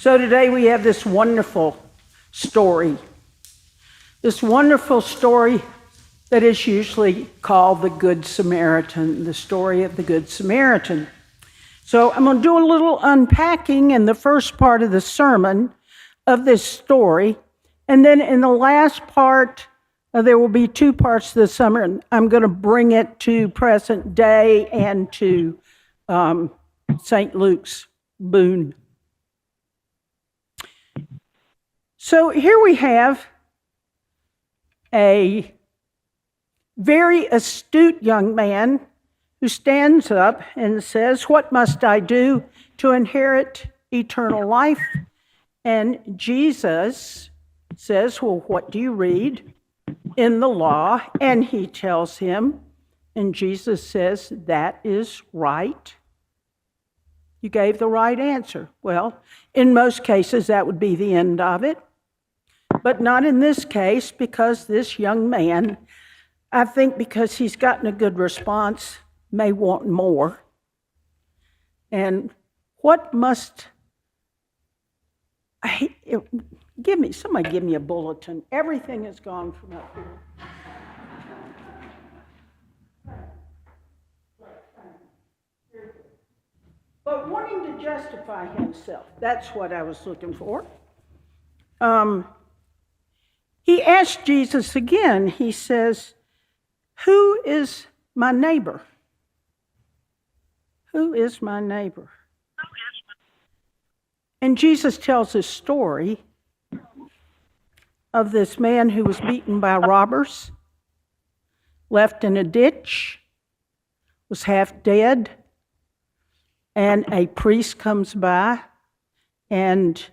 So today we have this wonderful story. This wonderful story that is usually called the Good Samaritan, the story of the Good Samaritan. So I'm going to do a little unpacking in the first part of the sermon of this story. And then in the last part, there will be two parts of the sermon. I'm going to bring it to present day and to St. Luke's boon. So here we have a very astute young man who stands up and says, "What must I do to inherit eternal life?" And Jesus says, "Well, what do you read in the law?" And he tells him, and Jesus says, "That is right. You gave the right answer." Well, in most cases, that would be the end of it. But not in this case, because this young man, I think because he's gotten a good response, may want more. And what must somebody give me a bulletin. Everything is gone from up here. But wanting to justify himself, that's what I was looking for. He asked Jesus again, he says, "Who is my neighbor? Who is my neighbor?" And Jesus tells a story of this man who was beaten by robbers, left in a ditch, was half dead, and a priest comes by and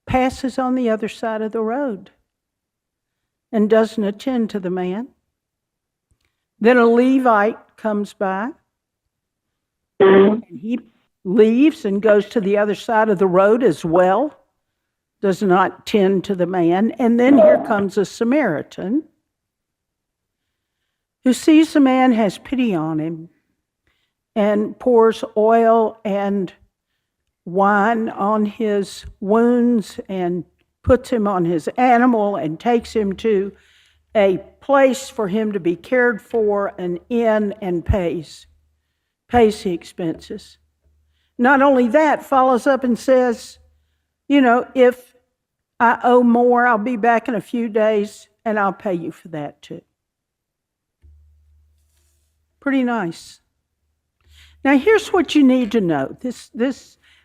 passes on the other side of the road and doesn't attend to the man. Then a Levite comes by, and he leaves and goes to the other side of the road as well, does not tend to the man. And then here comes a Samaritan who sees the man, has pity on him, and pours oil and wine on his wounds and puts him on his animal and takes him to a place for him to be cared for, an inn, and pays the expenses. Not only that, follows up and says, if I owe more, I'll be back in a few days and I'll pay you for that too. Pretty nice. Now here's what you need to know.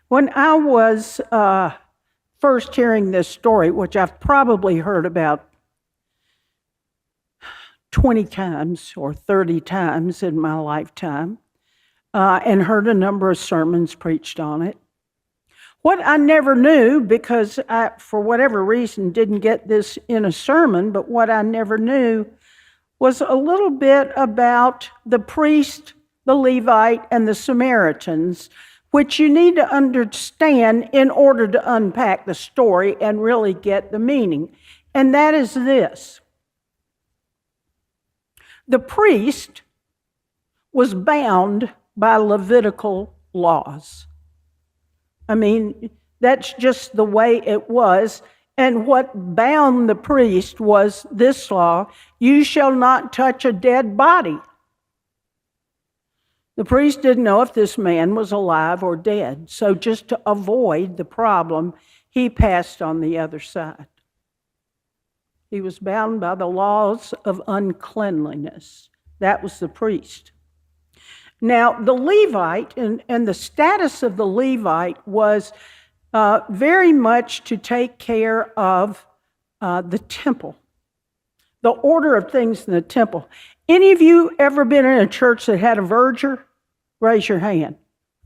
When I was first hearing this story, which I've probably heard about 20 times or 30 times in my lifetime, and heard a number of sermons preached on it. What I never knew, because I, for whatever reason, didn't get this in a sermon, but what I never knew was a little bit about the priest, the Levite, and the Samaritans, which you need to understand in order to unpack the story and really get the meaning. And that is this. The priest was bound by Levitical laws. I mean, that's just the way it was. And what bound the priest was this law: you shall not touch a dead body. The priest didn't know if this man was alive or dead, so just to avoid the problem, he passed on the other side. He was bound by the laws of uncleanliness. That was the priest. Now, the Levite, and the status of the Levite was very much to take care of the temple, the order of things in the temple. Any of you ever been in a church that had a verger? Raise your hand.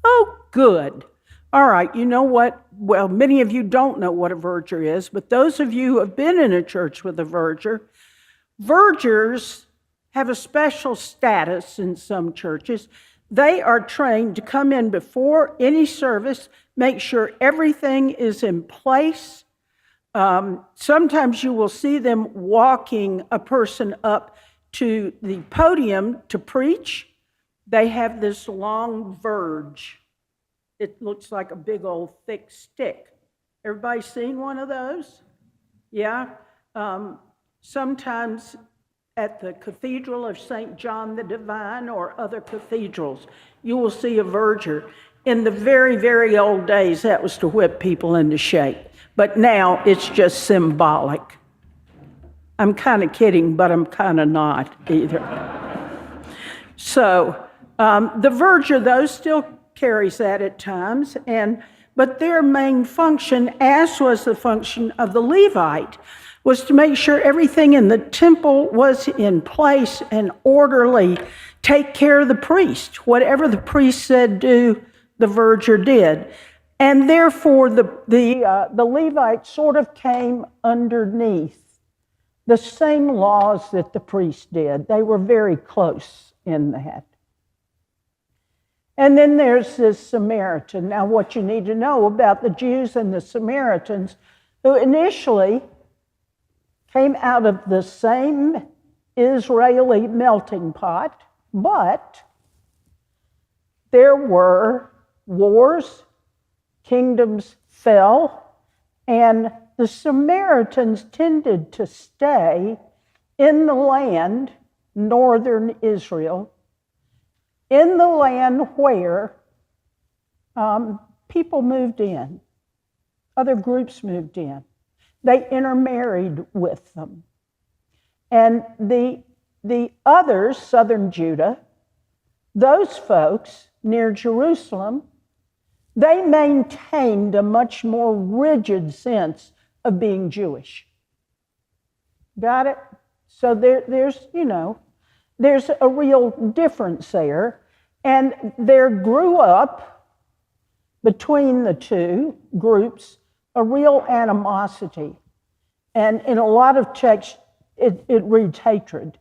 Oh, good. All right, you know what? Well, many of you don't know what a verger is, but those of you who have been in a church with a verger, vergers have a special status in some churches. They are trained to come in before any service, make sure everything is in place. Sometimes you will see them walking a person up to the podium to preach. They have this long verge. It looks like a big old thick stick. Everybody seen one of those? Yeah. Sometimes at the Cathedral of St. John the Divine or other cathedrals, you will see a verger. In the very, very old days, that was to whip people into shape. But now it's just symbolic. I'm kind of kidding, but I'm kind of not either. So the verger, though, still carries that at times, but their main function, as was the function of the Levite, was to make sure everything in the temple was in place and orderly, take care of the priest. Whatever the priest said do, the verger did. And therefore, the Levite sort of came underneath the same laws that the priest did. They were very close in that. And then there's this Samaritan. Now, what you need to know about the Jews and the Samaritans, who initially came out of the same Israeli melting pot, but there were wars, kingdoms fell, and the Samaritans tended to stay in the land, northern Israel, in the land where people moved in, other groups moved in. They intermarried with them. And the others, southern Judah, those folks near Jerusalem, they maintained a much more rigid sense of being Jewish. Got it? So there's a real difference there. And there grew up between the two groups a real animosity. And in a lot of texts, it reads hatred.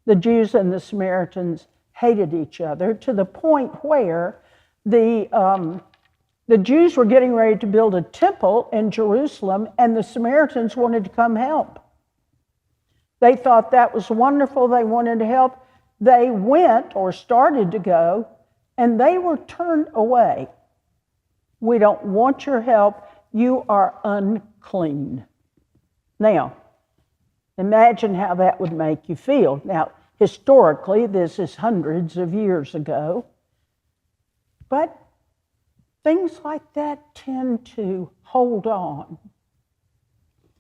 The Jews and the Samaritans hated each other to the point where the Jews were getting ready to build a temple in Jerusalem, and the Samaritans wanted to come help. They thought that was wonderful. They wanted to help. They went, or started to go, and they were turned away. We don't want your help. You are unclean. Now, imagine how that would make you feel. Now, historically, this is hundreds of years ago, but things like that tend to hold on.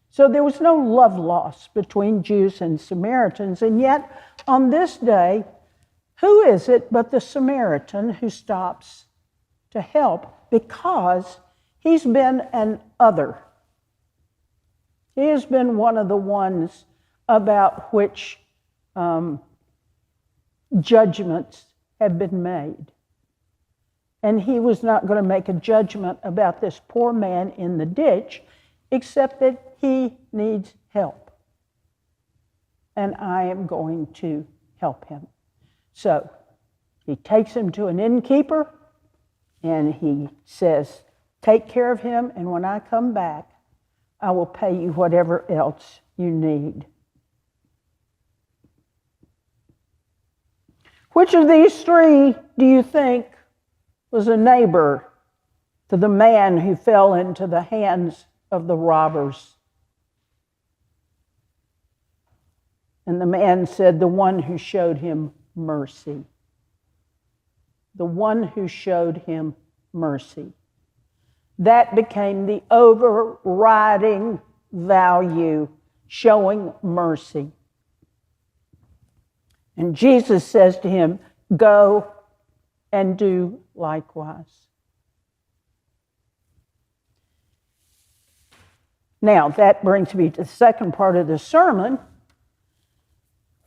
So there was no love lost between Jews and Samaritans, and yet on this day, who is it but the Samaritan who stops to help because he's been an other? He has been one of the ones about which judgments have been made. And he was not going to make a judgment about this poor man in the ditch, except that he needs help. And I am going to help him. So he takes him to an innkeeper, and he says, take care of him, and when I come back, I will pay you whatever else you need. Which of these three do you think was a neighbor to the man who fell into the hands of the robbers? And the man said, the one who showed him mercy. The one who showed him mercy. That became the overriding value, showing mercy. And Jesus says to him, go and do likewise. Now, that brings me to the second part of the sermon,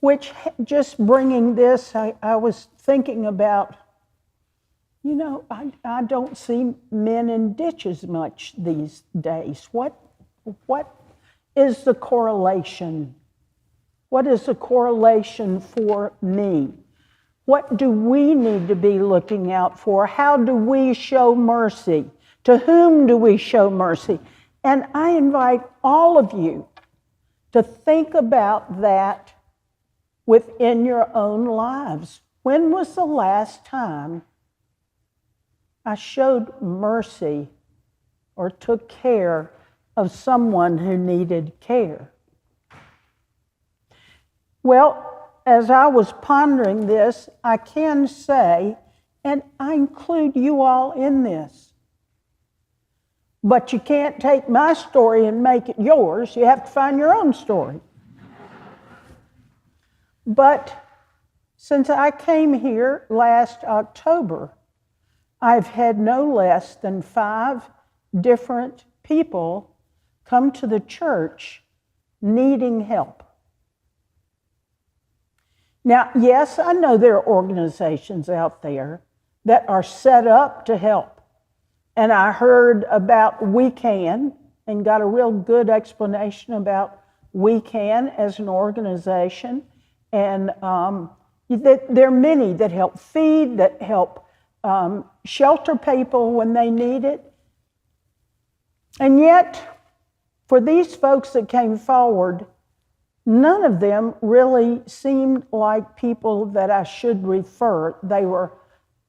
which just bringing this, I was thinking about, I don't see men in ditches much these days. What is the correlation? What is the correlation for me? What do we need to be looking out for? How do we show mercy? To whom do we show mercy? And I invite all of you to think about that within your own lives. When was the last time I showed mercy or took care of someone who needed care? Well, as I was pondering this, I can say, and I include you all in this, but you can't take my story and make it yours. You have to find your own story. But since I came here last October, I've had no less than 5 different people come to the church needing help. Now, yes, I know there are organizations out there that are set up to help. And I heard about We Can and got a real good explanation about We Can as an organization. And there are many that help feed, that help shelter people when they need it. And yet, for these folks that came forward, none of them really seemed like people that I should refer. They were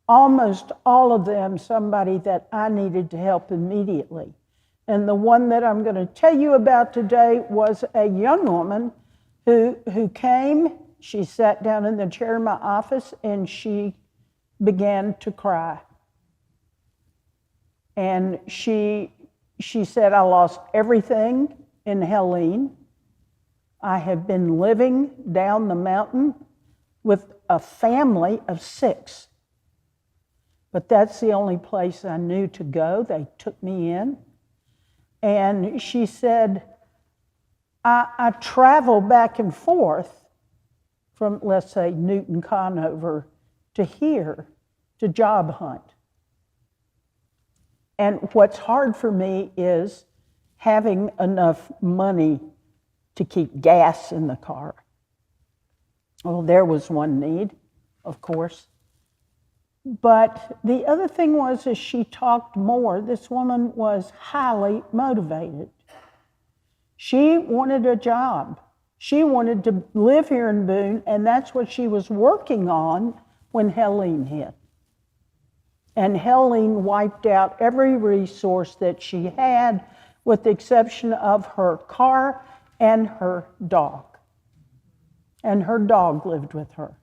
almost all of them somebody that I needed to help immediately. And the one that I'm going to tell you about today was a young woman who came. She sat down in the chair in my office and she began to cry. And she said, I lost everything in Helene. I have been living down the mountain with a family of 6. But that's the only place I knew to go. They took me in. And she said, I travel back and forth from, let's say, Newton Conover to here to job hunt. And what's hard for me is having enough money to keep gas in the car. Well, there was one need, of course. But the other thing was, as she talked more, this woman was highly motivated. She wanted a job. She wanted to live here in Boone, and that's what she was working on when Helene hit. And Helene wiped out every resource that she had, with the exception of her car and her dog. And her dog lived with her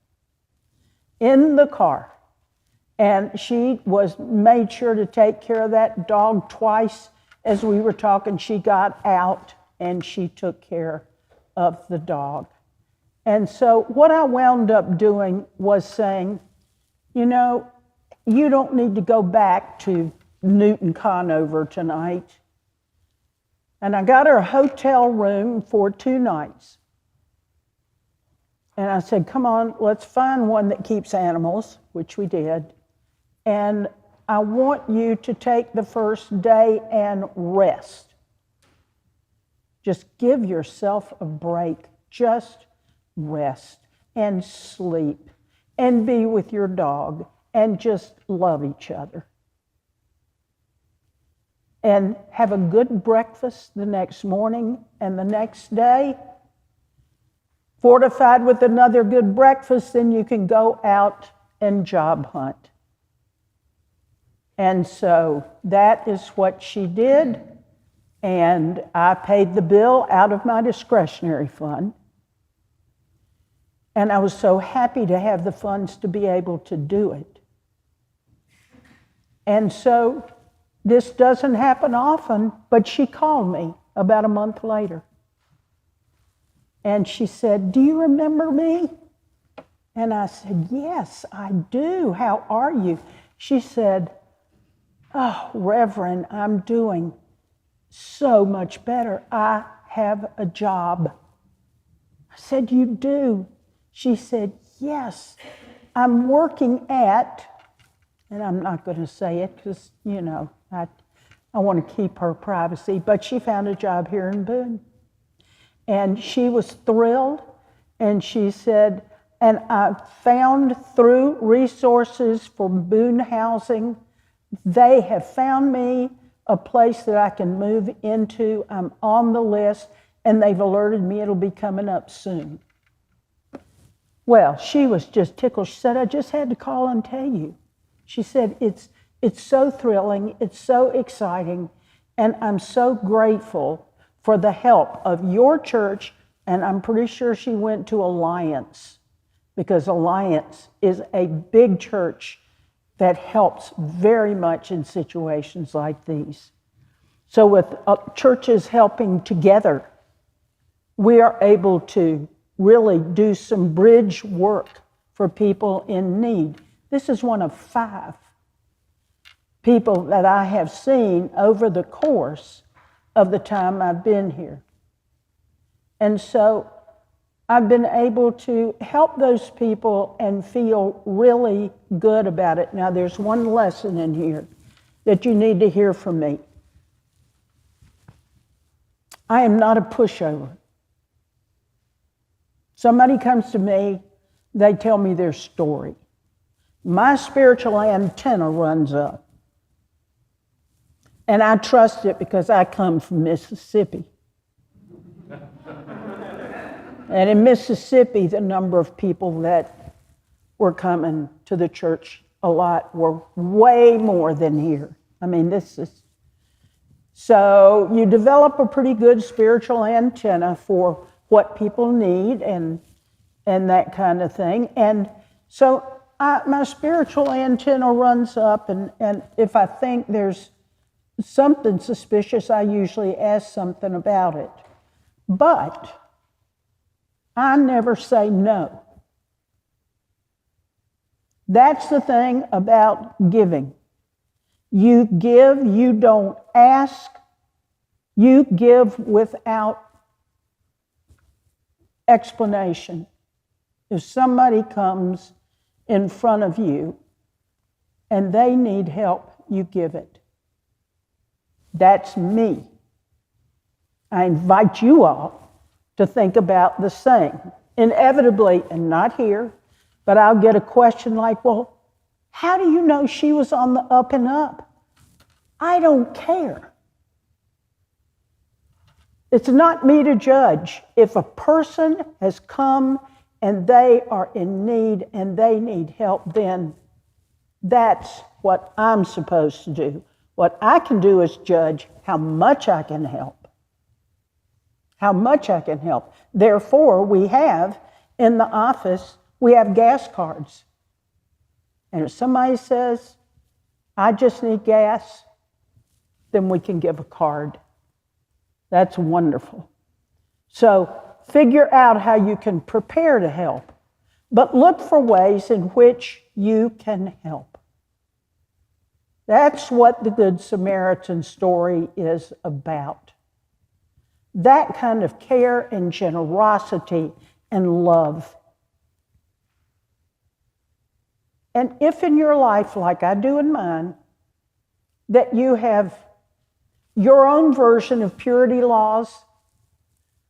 in the car. And she made sure to take care of that dog twice. As we were talking, she got out and she took care of the dog. And so what I wound up doing was saying, you know, you don't need to go back to Newton Conover tonight. And I got her a hotel room for 2 nights. And I said, come on, let's find one that keeps animals, which we did. And I want you to take the first day and rest. Just give yourself a break. Just rest and sleep and be with your dog and just love each other. And have a good breakfast the next morning and the next day. Fortified with another good breakfast, then you can go out and job hunt. And so that is what she did. And I paid the bill out of my discretionary fund. And I was so happy to have the funds to be able to do it. And so this doesn't happen often, but she called me about a month later. And she said, do you remember me? And I said, yes, I do. How are you? She said, oh, Reverend, I'm doing so much better. I have a job. I said, you do? She said, yes, I'm working at, and I'm not going to say it because, you know, I want to keep her privacy, but she found a job here in Boone. And she was thrilled, and she said, and I found through resources for Boone Housing, they have found me a place that I can move into. I'm on the list, and they've alerted me it'll be coming up soon. Well, she was just tickled. She said, I just had to call and tell you. She said, it's so thrilling, it's so exciting, And I'm so grateful for the help of your church, and I'm pretty sure she went to Alliance, because Alliance is a big church that helps very much in situations like these. So with churches helping together, we are able to really do some bridge work for people in need. This is one of 5 people that I have seen over the course of the time I've been here. And so I've been able to help those people and feel really good about it. Now, there's one lesson in here that you need to hear from me. I am not a pushover. Somebody comes to me, they tell me their story. My spiritual antenna runs up. And I trust it because I come from Mississippi. And in Mississippi, the number of people that were coming to the church a lot were way more than here. I mean, this is... So you develop a pretty good spiritual antenna for what people need and that kind of thing. And so my spiritual antenna runs up, and if I think there's something suspicious, I usually ask something about it. But I never say no. That's the thing about giving. You give, you don't ask. You give without explanation. If somebody comes in front of you and they need help, you give it. That's me. I invite you all to think about the same. Inevitably, and not here, but I'll get a question like, well, how do you know she was on the up and up? I don't care. It's not me to judge. If a person has come and they are in need and they need help, then that's what I'm supposed to do. What I can do is judge how much I can help. How much I can help. Therefore, we have in the office, we have gas cards. And if somebody says, I just need gas, then we can give a card. That's wonderful. So figure out how you can prepare to help, but look for ways in which you can help. That's what the Good Samaritan story is about. That kind of care and generosity and love. And if in your life, like I do in mine, that you have your own version of purity laws,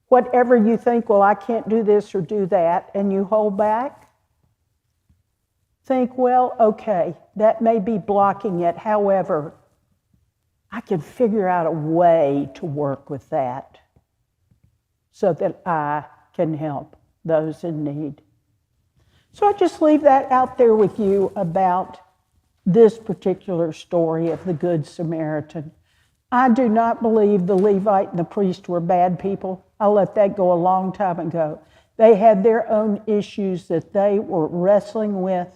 whatever you think, well, I can't do this or do that, and you hold back, think, well, okay, that may be blocking it. However, I can figure out a way to work with that so that I can help those in need. So I just leave that out there with you about this particular story of the Good Samaritan. I do not believe the Levite and the priest were bad people. I let that go a long time ago. They had their own issues that they were wrestling with.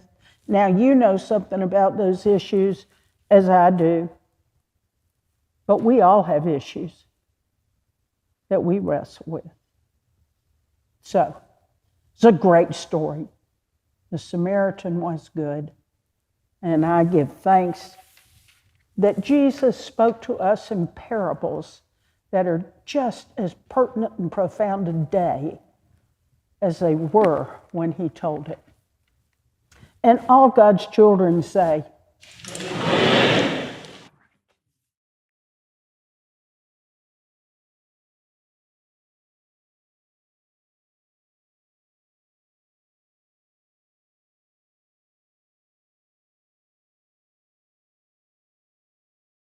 Now, you know something about those issues as I do. But we all have issues that we wrestle with. So, it's a great story. The Samaritan was good. And I give thanks that Jesus spoke to us in parables that are just as pertinent and profound today as they were when he told it. And all God's children say,